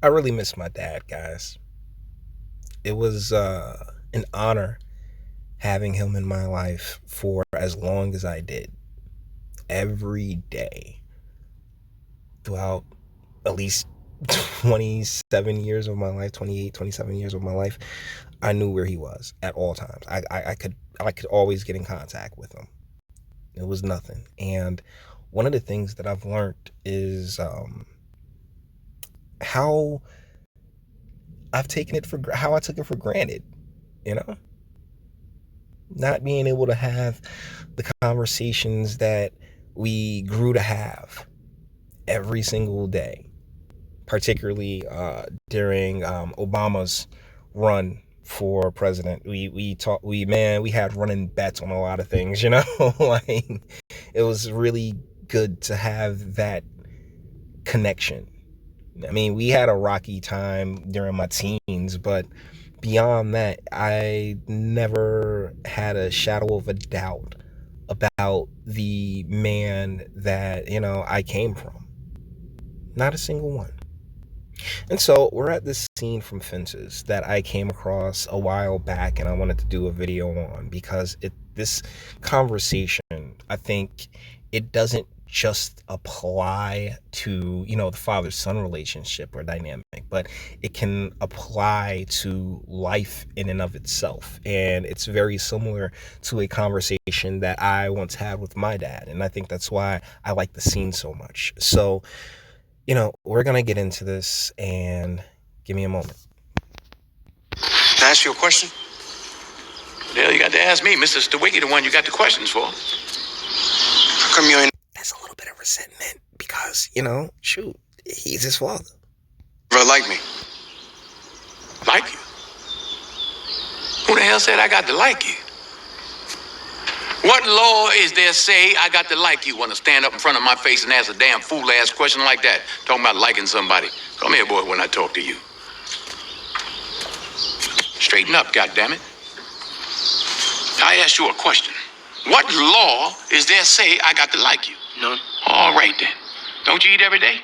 I really miss my dad, guys. It was an honor having him in my life for as long as I did. Every day throughout at least 27 years of my life, 28, 27 years of my life, I knew where he was at all times. I could always get in contact with him. It was nothing. And one of the things that I've learned is how how I took it for granted, you know? Not being able to have the conversations that we grew to have every single day, particularly during Obama's run for president. We had running bets on a lot of things, you know. Like it was really good to have that connection. I mean, we had a rocky time during my teens, but beyond that, I never had a shadow of a doubt about the man that, I came from. Not a single one. And so we're at this scene from Fences that I came across a while back and I wanted to do a video on because this conversation, I think it doesn't just apply to, the father-son relationship or dynamic, but it can apply to life in and of itself. And it's very similar to a conversation that I once had with my dad. And I think that's why I like the scene so much. So we're going to get into this and give me a moment. Can I ask you a question? Hell, you got to ask me, Mr. Stewiggy, the one you got the questions for. How come you ain't That's a little bit of resentment because, shoot, he's his father. ever like me? Like you? Who the hell said I got to like you? What law is there say I got to like you? Want to stand up in front of my face and ask a damn fool-ass question like that? Talking about liking somebody. Come here, boy, when I talk to you. Straighten up, goddammit. I asked you a question. What law is there say I got to like you? None. All right, then. Don't you eat every day?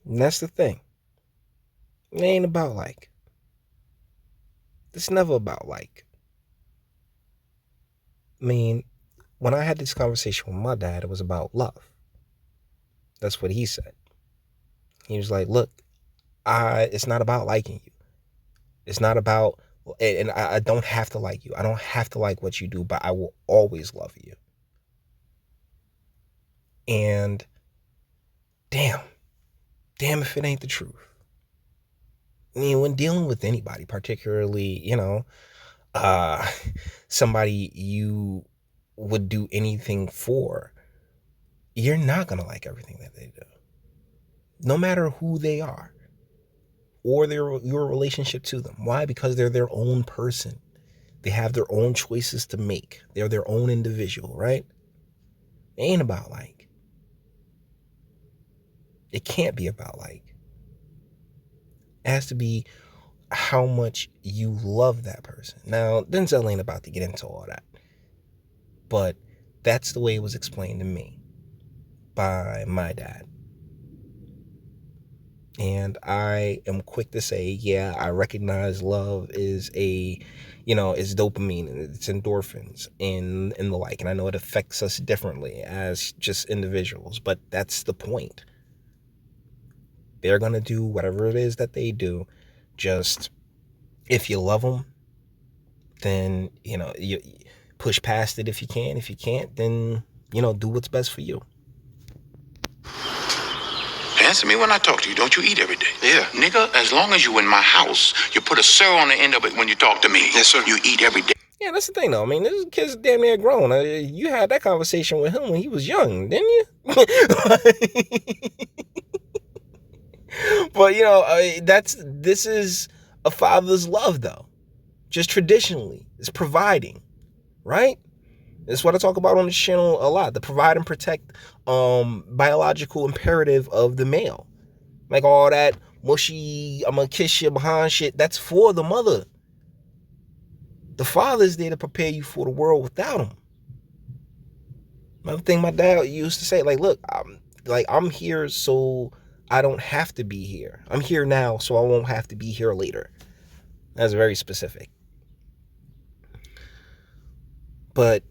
And that's the thing. It ain't about like. It's never about like. I mean, when I had this conversation with my dad, it was about love. That's what he said. He was like, look, it's not about liking you. It's not about, and I don't have to like you. I don't have to like what you do, but I will always love you. And damn if it ain't the truth. I mean, when dealing with anybody, particularly, somebody you would do anything for, you're not going to like everything that they do. No matter who they are or your relationship to them. Why? Because they're their own person. They have their own choices to make. They're their own individual, right? It ain't about like. It can't be about like. It has to be how much you love that person. Now, Denzel ain't about to get into all that. But that's the way it was explained to me by my dad. And I am quick to say, yeah, I recognize love is it's dopamine and it's endorphins and the like. And I know it affects us differently as just individuals, but that's the point. They're going to do whatever it is that they do. Just if you love them, then, you push past it if you can. If you can't, then, do what's best for you. Answer me when I talk to you. Don't you eat every day? Yeah. Nigga, as long as you in my house, you put a sir on the end of it when you talk to me. Yes, sir. You eat every day. Yeah, that's the thing, though. I mean, this kid's damn near grown. You had that conversation with him when he was young, didn't you? But, this is a father's love, though. Just traditionally. It's providing, right? That's what I talk about on this channel a lot. The provide and protect biological imperative of the male. Like all that mushy, I'm going to kiss you behind shit, that's for the mother. The father's there to prepare you for the world without him. Another thing my dad used to say, like, look, I'm here so I don't have to be here. I'm here now, so I won't have to be here later. That's very specific. But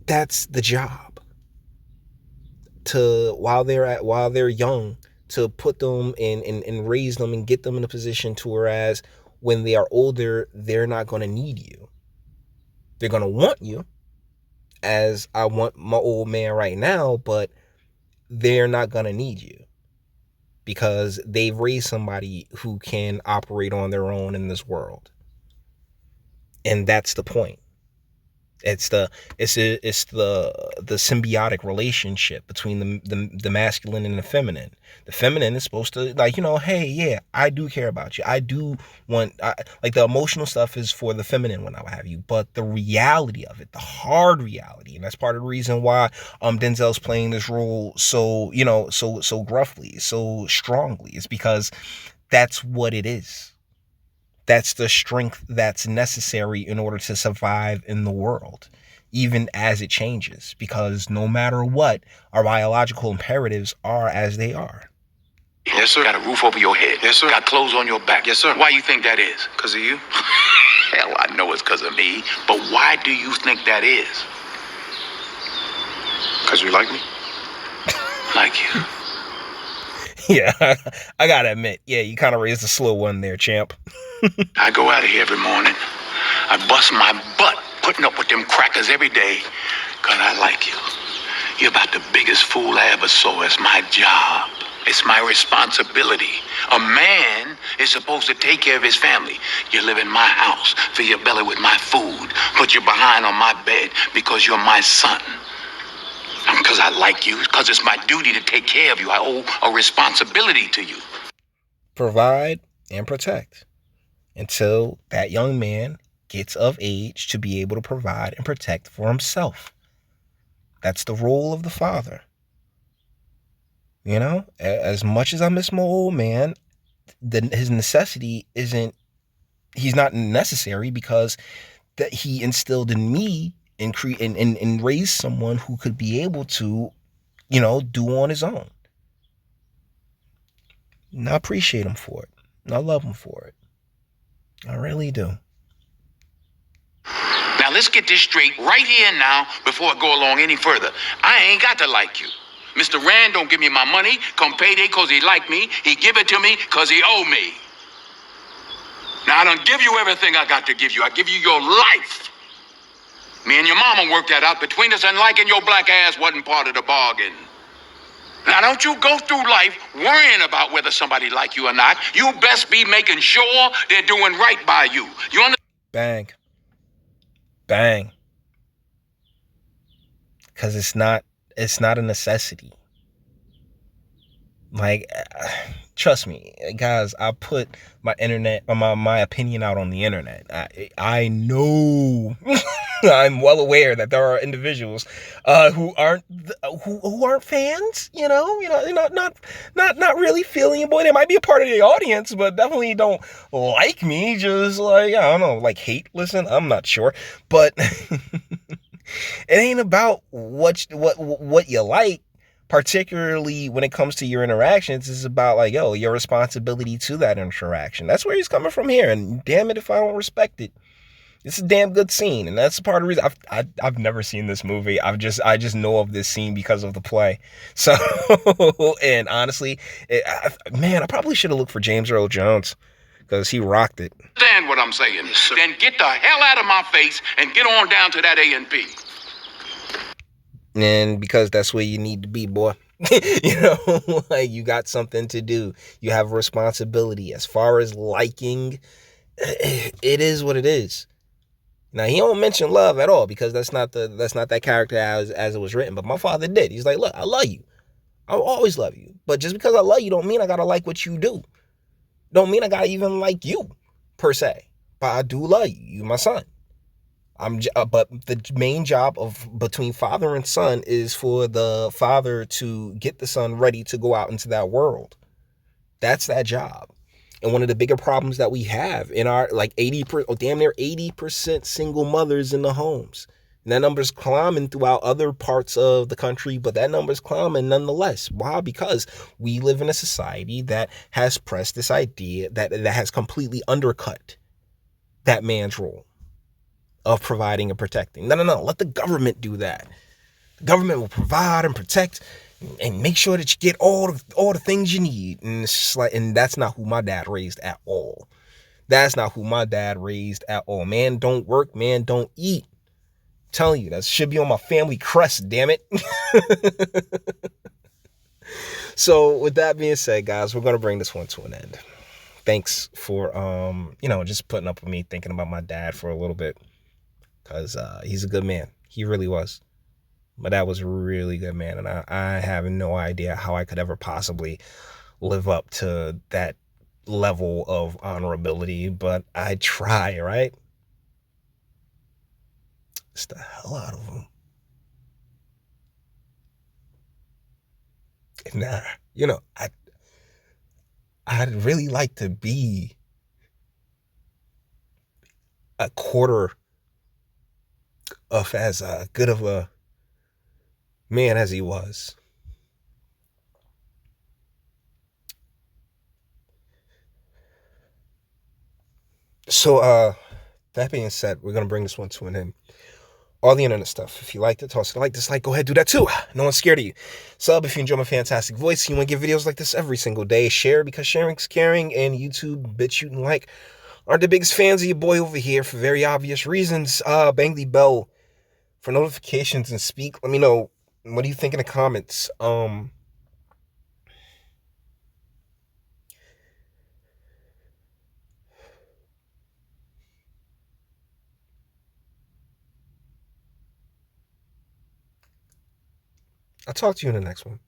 that's the job. While they're young, to put them and raise them and get them in a position to whereas when they are older, they're not going to need you. They're going to want you, as I want my old man right now, but they're not going to need you because they've raised somebody who can operate on their own in this world. And that's the point. It's the symbiotic relationship between the masculine and the feminine. The feminine is supposed to, like, hey, yeah, I do care about you. I do like the emotional stuff is for the feminine when I have you, but the reality of it, the hard reality, and that's part of the reason why Denzel's playing this role so so gruffly, so strongly, is because that's what it is. That's the strength that's necessary in order to survive in the world, even as it changes, because no matter what, our biological imperatives are as they are. Yes, sir. Got a roof over your head. Yes, sir. Got clothes on your back. Yes, sir. Why you think that is? Because of you? Hell, I know it's because of me. But why do you think that is? Because you like me? Like you. Yeah, I gotta admit, yeah, you kind of raised a slow one there, champ. I go out of here every morning. I bust my butt putting up with them crackers every day because I like you. You're about the biggest fool I ever saw. It's my job. It's my responsibility. A man is supposed to take care of his family. You live in my house, fill your belly with my food, put your behind on my bed because you're my son. Because I like you, because it's my duty to take care of you. I owe a responsibility to you. Provide and protect until that young man gets of age to be able to provide and protect for himself. That's the role of the father. As much as I miss my old man, his necessity he's not necessary because that he instilled in me and raised someone who could be able to, do on his own. And I appreciate him for it. And I love him for it. I really do. Now let's get this straight right here and now before I go along any further. I ain't got to like you. Mr. Rand don't give me my money come payday because he like me. He give it to me because he owe me. Now I don't give you everything I got to give you. I give you your life. Me and your mama worked that out between us, and liking your black ass wasn't part of the bargain. Now don't you go through life worrying about whether somebody like you or not. You best be making sure they're doing right by you. You understand? Bang. Bang. Because it's not a necessity. Like, trust me, guys, I put my opinion out on the internet. I know, I'm well aware that there are individuals who aren't fans. Not really feeling it. Boy, they might be a part of the audience, but definitely don't like me. Just like, I don't know, like hate. Listen, I'm not sure, but it ain't about what you like. Particularly when it comes to your interactions, it's about like, your responsibility to that interaction. That's where he's coming from here. And damn it if I don't respect it. It's a damn good scene. And that's part of the reason I've never seen this movie. I just know of this scene because of the play. So, and honestly, I probably should have looked for James Earl Jones because he rocked it. Understand what I'm saying? Then get the hell out of my face and get on down to that A&P. And because that's where you need to be, boy. Like you got something to do. You have a responsibility. As far as liking, it is what it is. Now he don't mention love at all because that's not that character as it was written. But my father did. He's like, look, I love you. I'll always love you. But just because I love you don't mean I gotta like what you do. Don't mean I gotta even like you per se. But I do love you. You're my son. But the main job between father and son is for the father to get the son ready to go out into that world. That's that job. And one of the bigger problems that we have in our damn near 80% single mothers in the homes. And that number's climbing throughout other parts of the country, but that number's climbing nonetheless. Why? Because we live in a society that has pressed this idea that has completely undercut that man's role of providing and protecting. No. Let the government do that. The government will provide and protect and make sure that you get all the things you need. And it's just like, and that's not who my dad raised at all. That's not who my dad raised at all. Man don't work, man don't eat. I'm telling you, that should be on my family crest, damn it. So with that being said, guys, we're gonna bring this one to an end. Thanks for just putting up with me thinking about my dad for a little bit. Cause he's a good man. He really was. My dad was a really good man, and I have no idea how I could ever possibly live up to that level of honorability, but I try, right? It's the hell out of him. Nah, I'd really like to be a quarter of as good of a man as he was. So that being said, we're gonna bring this one to an end. All the internet stuff. If you liked it, toss it a like, dislike, go ahead, do that too. No one's scared of you. Sub if you enjoy my fantastic voice. You want to get videos like this every single day. Share because sharing's caring, and YouTube, BitChute, and like aren't the biggest fans of your boy over here for very obvious reasons. Bang the bell for notifications and speak. Let me know, what do you think in the comments? I'll talk to you in the next one.